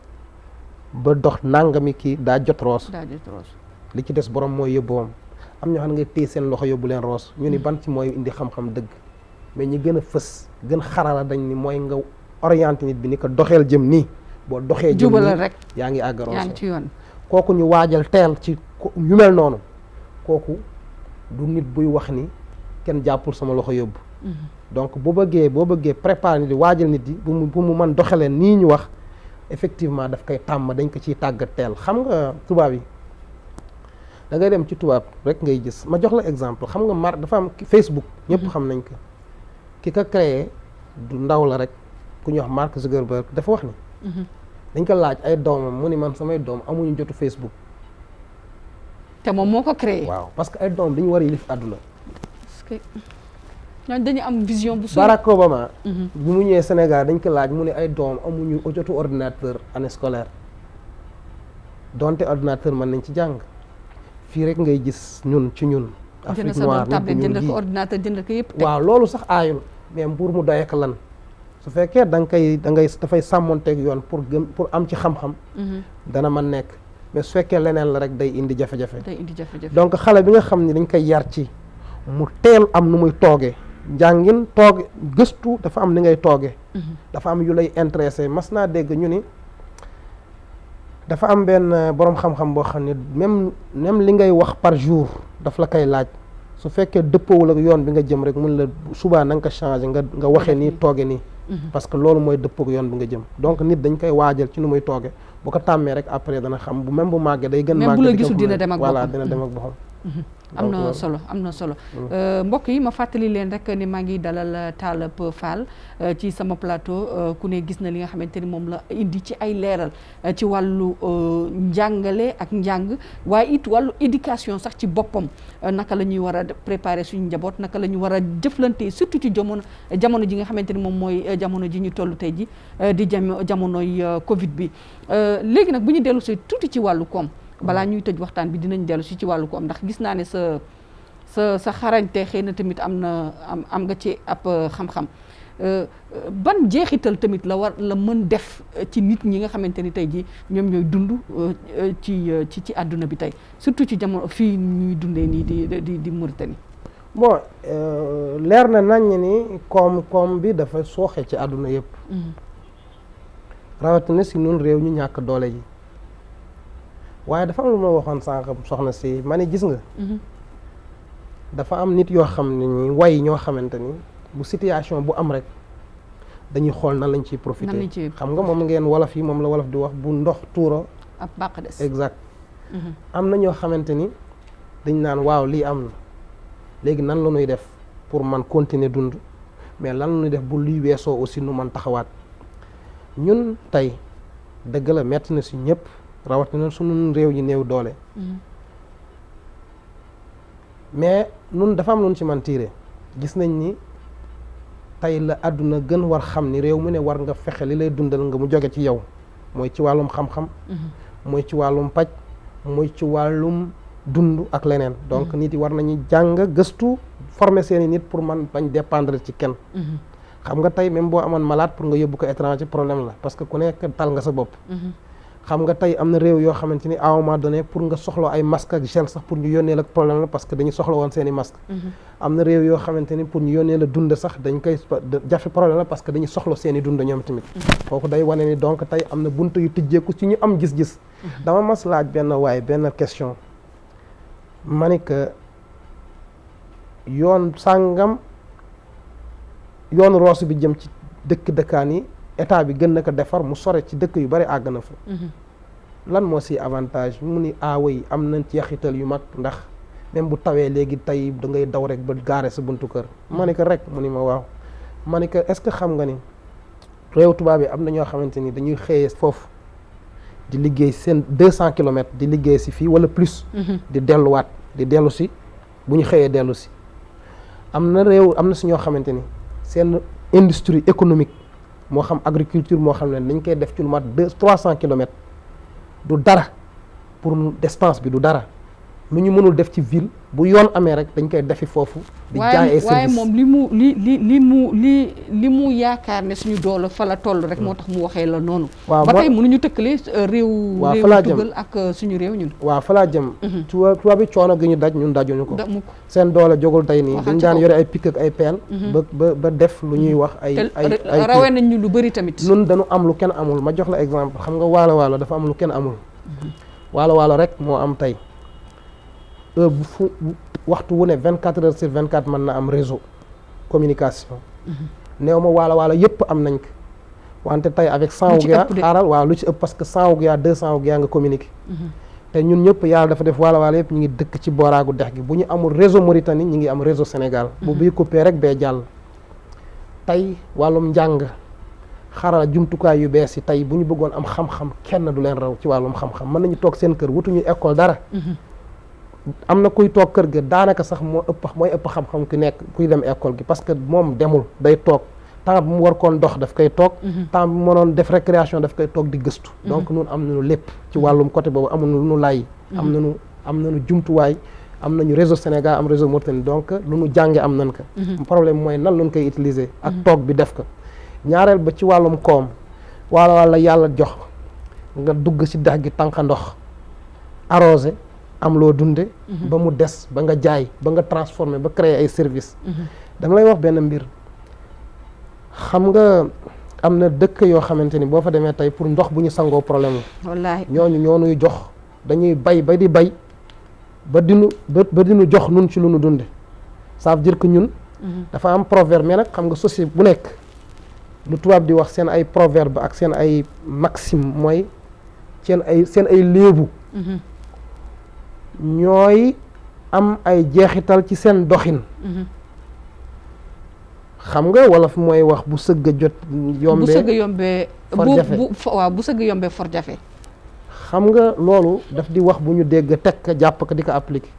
ba dox nangami kii daa jot roos li ci des borom mooy yóbbuwam am ñoo xam ne nga téye seen loxo yóbbu leen roos ñu ni ban ci mooy indi xam-xam dëgg mais ñi gën a fës gën xarala dañ ni mooy nga orienté nit bi ni ko doxeel jëm nii boo doxee jëm nii rek yaa ngi àgg roos yaa ngi ci yoon kooku ñu waajal teel ci yu mel noonu kooku du nit buy wax ni kenn jàppul sama loxo yóbbu donc boo bëggee préparer nit di waajal nit yi bu mu mën doxaleen nii ñu wax effectivement daf koy tàmm dañ ko ciy tàggat teel xam nga tubaab yi da ngay dem ci tubaab rek ngay gis ma jox la exemple xam nga dafa am Facebook ñëpp xam nañ ko ki ko créé du ndaw la rek ku ñuy wax Mark Zuckerberg dafa wax ni dañ ko laaj ay doomam mu ni man samay doom amuñu jotu Facebook te moom moo ko créé waaw parce que ay doom dañu war a yilif àdduna ñooñu dañu am vision bu Barack Obama bi mu ñëwee Sénégal dañ ko laaj mu ne ay doom amuñu jotu ordinateur année scolaire donte ordinateur mën nañ ci jàng fii rek ngay gis ñun ci ñun Afrique noire jënd ko ordinateur jënd ko yëpp waaw loolu sax aayul mais pour mu doy ak lan su fekkee da ngay dafay sàmmonteeg yoon pour am ci xam-xam dana mën nekk mais su fekkee leneen la rek day indi jafe-jafe donc xale bi nga xam ni dañ koy yar ci mu teel am nu muy toogee njàngin tooge gëstu dafa am ni ngay toogee dafa am yu lay intéressé mas naa dégg ñu ni dafa am benn boroom xam-xam boo xam ne même li ngay wax par jour daf la koy laaj su fekkee dëppoowul ak yoon bi nga jëm rek mun la subaa na nga ko changé nga waxee nii tooge nii parce que loolu mooy dëppook yoon bi nga jëm donc nit dañ koy waajal ci nu muy tooge bu ko tàmmee rek après dana xam bu même bu màggee day gën màggee même bu la gisul dina dem ak boppam voilà dina dem ak boppam am na solo am na solo mbokk yi ma fàttali leen rek ni maa ngi dalal Talla Peu Fall ci sama plateau ku ne gis na li nga xamante ni moom la indi ci ay leeral ci wàllu njàngale ak njàng waaye it wàllu éducation sax ci boppam naka la ñuy war a préparer suñu njaboot naka la ñu war a jëflante surtout ci jamono ji nga xamante ni moom mooy jamono ji ñu toll tey ji di jamonoy Covid bi léegi nag bu ñu dellu si tuuti ci wàllu koom balaa ñuy tëj waxtaan bi dinañ dellu si ci wàllu koom ndax gis naa ne sa xarañte xëy na tamit am nga ci ab xam-xam ban jeexital tamit la mën def ci nit ñi nga xamante ni tey ji ñoom ñooy dund ci àdduna bi tey surtout ci jamono fii ñuy dundee nii di Mauritanie. bon leer na nañ ni koom bi dafa sooxe ci àdduna yëpp rawatina si nun réew ñu ñàkk doole ji waaye dafa am lu ma waxoon sànq soxna si ma ne gis nga dafa am nit yoo xam ne ñi way ñoo xamante ni bu situation bu am rek dañuy xool nan lañ ciy profité xam nga moom ngeen wolof yi moom la wolof di wax bu ndox tuuro ab bàq des exact am na ñoo xamante ni dañ naan waaw lii am na léegi nan la ñuy def pour man continuer dund mais lan la ñuy def bu luy weesoo aussi nu man taxawaat ñun tey dëgg la metti na si ñëpp rawatina sunu réew yi néew doole mais nun dafa am lu ci man tiire gis nañ ni tey la àdduna gën war xam ni réew mu ne war nga fexe li lay dundal nga mu jóge ci yow mooy ci wàllum xam-xam mooy ci wàllum paj mooy ci wàllum dund ak leneen donc nit yi war nañu jàng gëstu former seeni nit pour man bañ dépendre ci kenn xam nga tey même boo amoon malade pour nga yóbbu ko étranger problème la parce que ku nekk tal nga sa bopp xam nga tey am na réew yoo xamante ni à un moment donné pour nga soxla ay masque ak gel sax pour ñu yónnee la problème la parce que dañu soxla woon seen i masque am na réew yoo xamante ni pour ñu yónnee la dund sax dañ koy jafe problème la parce que dañu soxla seen i dund ñoom tamit kooku day wane ni donc tey am na bunt yu tijjeeku ci ñu am gis-gis dama mas laaj benn question ma ni que yoon sàngam yoonu Rosso bi jëm ci dëkkaan yi état bi gën na ko defar mu sore ci dëkk yu bari àgg na fa lan moo si avantage mu ni yi am nañ ci yaxital yu mag ndax même bu tawee léegi tey da ngay daw rek ba gaare sa buntu kër ma ni ko rek mu ni ma waaw ma ni ko est-ce que xam nga ni réew tubaab yi am na ñoo xamante ni dañuy xëyee foofu di liggéey seen 200 kilomètres di liggéey si fii wala plus di delluwaat di dellu si bu ñu xëyee dellu si am na si ñoo xamante ni seen industrie économique moo xam agriculture moo xam ne dañ koy def ci lu mat 300 kilomètres du dara pour distance bi du dara lu ñu mënul def ci ville bu yoon amee rek dañ koy defi foofu di jaay ay service waaye moom li mu yaakaar ne suñu doole fa la toll rek moo tax mu waxee la noonu ba tey mënuñu tëkkale réew tugal ak suñu réew ñun waaw fa laa jëm tubaab bi coono gi ñu daj ñun dajuñu ko seen doole jógul tey nii dañ daan yore ay pick ak ay peel ba def lu ñuy wax ay rawee nañ ñu lu bëri tamit ñun dañu am lu kenn amul ma jox la exemple xam nga waalo dafa am lu kenn amul waalo rek moo am tey heure bu fu waxtu wu ne 24 heures sur 24 mën na am réseau communication néew ma waalo yëpp am nañ ko wante tey avec 100 Ouguiya xaaral waaw lu ci ëpp parce que 100 Ouguiya 200 Ouguiya nga communiqué te ñun ñëpp yàlla dafa def waalo yëpp ñu ngi dëkk ci booraagu dex gi bu ñu amul réseau Mauritanie ñu ngi am réseau Sénégal bu bii coupé rek bee jàll tey wàllum njàng xarala jumtukaay yu bees yi tey bu ñu bëggoon am xam-xam kenn du leen raw ci wàllum xam-xam mën nañu toog seen kër wutuñu école dara am na kuy toog kër ga daanaka sax mooy ëpp xam-xam ki nekk kuy dem école gi parce que moom demul day toog temps bu mu war koon dox daf koy toog temps bu mu mënoon def récréation daf koy toog di gëstu donc ñun am nañu lépp ci wàllum côté boobu amuñu lu ñu lay am nañu jumtuwaay am nañu réseau Sénégal am réseau Mauritanie donc lu ñu jànge am nañ ko problème mooy nan lañ koy utiliser ak toog bi def ko ñaareel ba ci wàllum koom wala yàlla jox nga dugg ci dex gi tànk ndox arrosé am loo dunde ba mu des ba nga jaay ba nga transformer ba créer ay service dama lay wax benn mbir xam nga am na dëkk yoo xamante ni boo fa demee tey pour ndox bu ñu sangoo problème la wallaahi ñooñu ñoonuy jox dañuy bay ba di bay ba dinu jox nun ci lu nu dunde ça veut dire que ñun dafa am proverbe mais nag xam nga société bu nekk lu tubaab di wax seen ay proverbe ak seen ay maxime mooy seen ay léebu ñooy am ay jeexital ci seen doxin xam nga wolof mooy wax bu sëgg jot yombee bu sëgg yombee for jafe waaw bu sëgg yombee for jafe xam nga loolu daf di wax bu ñu dégg teg ko jàpp ko di ko appliquer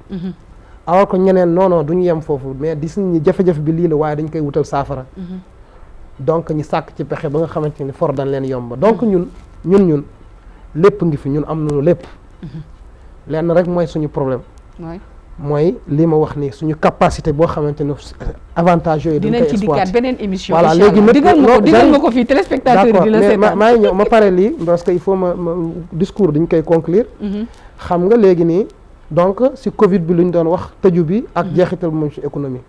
alors que ñeneen non du ñu yem foofu mais di suñu jafe-jafe bi lii la waaye dañ koy wutal saafara donc ñu sàkk ci pexe ba nga xamante ni for dañ leen yomb donc ñun lépp ngi fi ñun am nañu lépp lenn rek mooy suñu problème mooy li ma wax ni suñu capacité boo xamante ni avantage yooyu dañ koy dinañ ci dikkaat beneen émission voilà léegi digal nga ko fii téléspectateur yi di la seetaan maa ngi ñëw ma pare lii parce que il faut ma discours dañ koy conclure xam nga léegi nii donc si Covid bi lu ñu doon wax tëju bi ak jeexital bu moom si économie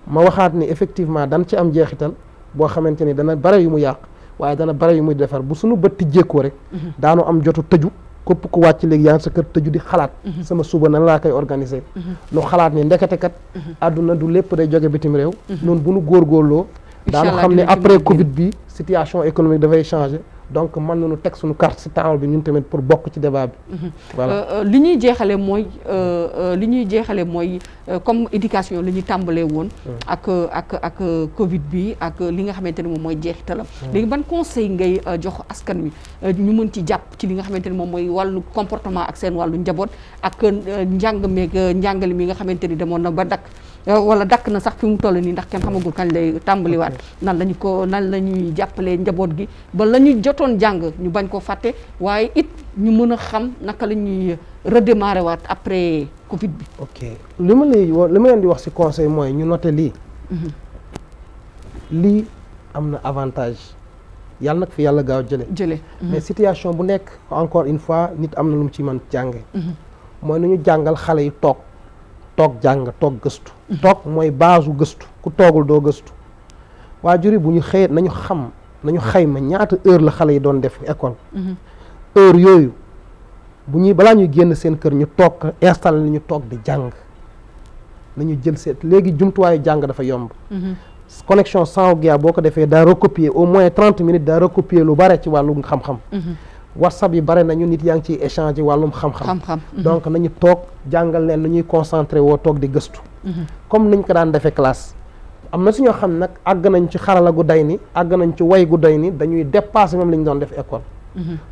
ma waxaat ni effectivement dan ci am jeexital boo xamante ni dana bare yu mu yàq waaye dana bare yu muy defar bu suñu bët tijjeekoo rek daanu am jotu tëju képp ku wàcc léegi yaa ngi sa kër tëju di xalaat sama suba nan laa koy organiser nu xalaat ni ndeketekat àdduna du lépp day jóge bitim réew noonu bu nu góorgóorloo daanu xam ne après Covid bi situation économique dafay changer donc mën nañu teg suñu carte ci table bi ñun tamit pour bokk ci débat bi voilà li ñuy jeexale mooy comme éducation li ñuy tàmbalee woon ak Covid bi ak li nga xamante ne moom mooy jeexitalam léegi ban conseil ngay jox askan wi ñu mën ci jàpp ci li nga xamante ne moom mooy wàllu comportement ak seen wàllu njaboot ak njàngale mi nga xamante ni demoon na ba dakk wala dakk na sax fi mu toll nii ndax kenn xamagul kañ lay tàmbaliwaat nan la ñuy jàppalee njaboot gi ba la ñuy jotoon jàng ñu bañ ko fàtte waaye it ñu mën a xam naka la ñuy redémarrer waat après Covid bi. ok li ma leen di wax ci conseil mooy ñu noter lii am na avantage yàlla nag fi yàlla gaaw jële mais situation bu nekk encore une fois nit am na lu mu ci mën jànge mooy nu ñu jàngal xale yi toog jàng toog gëstu toog mooy base u gëstu ku toogul doo gëstu waajur yi bu ñu xëyee nañu xayma ñaata heure la xale yi doon def école heure yooyu balaa ñuy génn seen kër ñu toog installé li ñu toog di jàng nañu jël seet léegi jumtuwaayu jàng dafa yomb connexion sans guia boo ko defee daa recopier au moins 30 minutes daa recopier lu bare ci wàllum xam-xam WhatsApp yi bare nañu nit yaa ngi ciy échanger wàllum xam-xam donc nañu toog jàngal leen nu ñuy concentré woo toog di gëstu comme niñ ko daan defee classe am na si ñoo xam nag àgg nañ ci xarala gu day ni àgg nañ ci way gu day ni dañuy dépasser même li ñu doon def école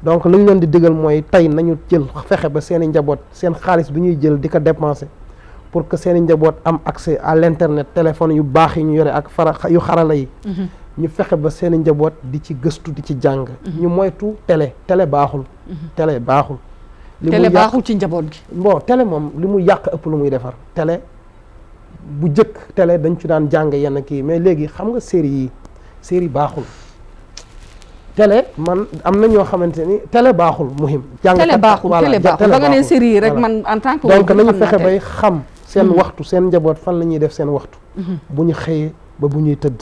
donc li ñu leen di digal mooy tey nañu jël fexe ba seen i njaboot seen xaalis bi ñuy jël di ko dépenser pour que seen i njaboot am accès à l'internet téléphone yu baax yi ñu yore ak yu xarala yi ñu fexe ba seen i njaboot di ci gëstu di ci jàng ñu moytu télé baaxul télé baaxul ci njaboot gi bon télé moom li muy yàq ëpp lu muy defar télé bu jëkk télé dañ ci daan jàng yenn kii mais léegi xam nga série baaxul télé man am na ñoo xamante ni télé baaxul muhim jàng télé baaxul ba nga ne série yi rek man en tant que donc nañu fexe bay xam seen waxtu seen njaboot fan la ñuy def seen waxtu bu ñu xëyee ba bu ñuy tëdd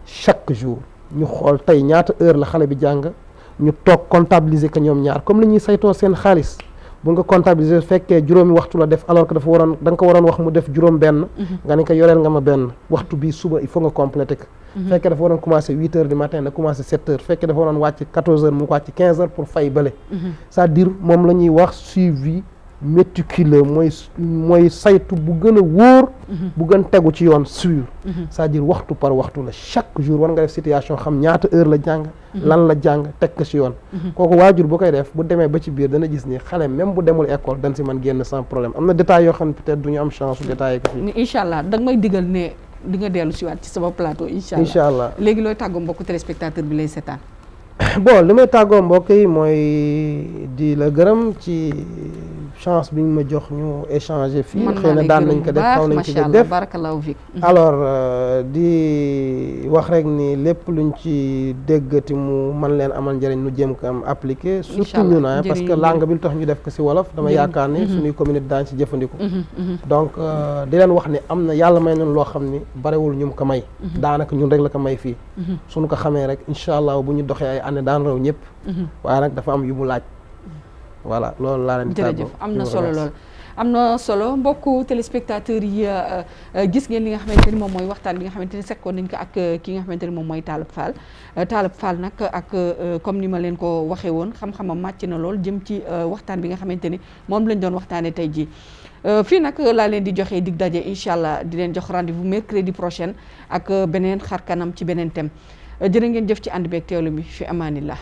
chaque jour ñu xool tey ñaata heure la xale bi jàng ñu toog comptabiliser que ñoom ñaar comme li ñuy saytoo seen xaalis bu nga comptabiliser fekkee juróomi waxtu la def alors que dafa waroon da nga ko waroon wax mu def juróom benn nga ne ko yoreel nga ma benn waxtu bi suba il faut nga compléter ko fekkee dafa waroon commencer 8 heures du matin na commencer 7 heures fekkee dafa waroon wàcc 14 heures mu wàcc 15 heures pour fay bële c'est-à-dire moom la ñuy wax suivi méticuleux mooy saytu bu gën a wóor bu gën tegu ci yoon sûr c'est-à-dire waxtu par waxtu la chaque jour war nga def situation xam ñaata heure la jàng lan la jàng teg ko ci yoon kooku waajur bu koy def bu demee ba ci biir dana gis ni xale même bu demul école dañ si mën génn sans problème am na détails yoo xam ne peut-être du ñu am chance su détaillé ko fii incha allah da nga may digal ne di nga dellu si waat ci sama plateau incha allah léegi looy tàggoo mbokku téléspectateur bi lay seetaan bon li may tàggoo mbokk yi mooy di la gërëm ci chance bi ñu ma jox ñu échanger fii. man xëy na daan nañ ko def xaw nañ ko def barakallahu fik. alors di wax rek ni lépp luñ ci déggati mu man leen amal njëriñ nu jéem ko am appliqué. surtout ñu na parce que langue bi lu tax ñu def ko ci wolof. dama yaakaar ni suñuy communauté daañu ci jëfandiku. donc di leen wax ni am na yàlla may nañ loo xam ni barewul ñu ko may. daanaka ñun rek la ko may fii. suñu ko xamee rek incha allah bu ñu doxee ay année daan raw ñëpp. waaye nag dafa am yu mu laaj. voilà loolu laa leen di tàggoo. jërëjëf am na solo lool. am na solo mbokku téléspectateurs yi gis ngeen li nga xamante ni moom mooy waxtaan bi nga xamante ni sekkoon nañ ko ak ki nga xamante ni moom mooy Talib Fall. Talib Fall nag ak comme ni ma leen ko waxee woon xam-xamam màcc na lool jëm ci waxtaan bi nga xamante ni moom lañ doon waxtaanee tey jii. fii nag laa leen di joxe dig daje incha allah di leen jox rendez-vous mercredi prochain ak beneen xar kanam ci beneen thème jërë ngeen jëf ci ànd beeg teewlu mi fi amaanillah.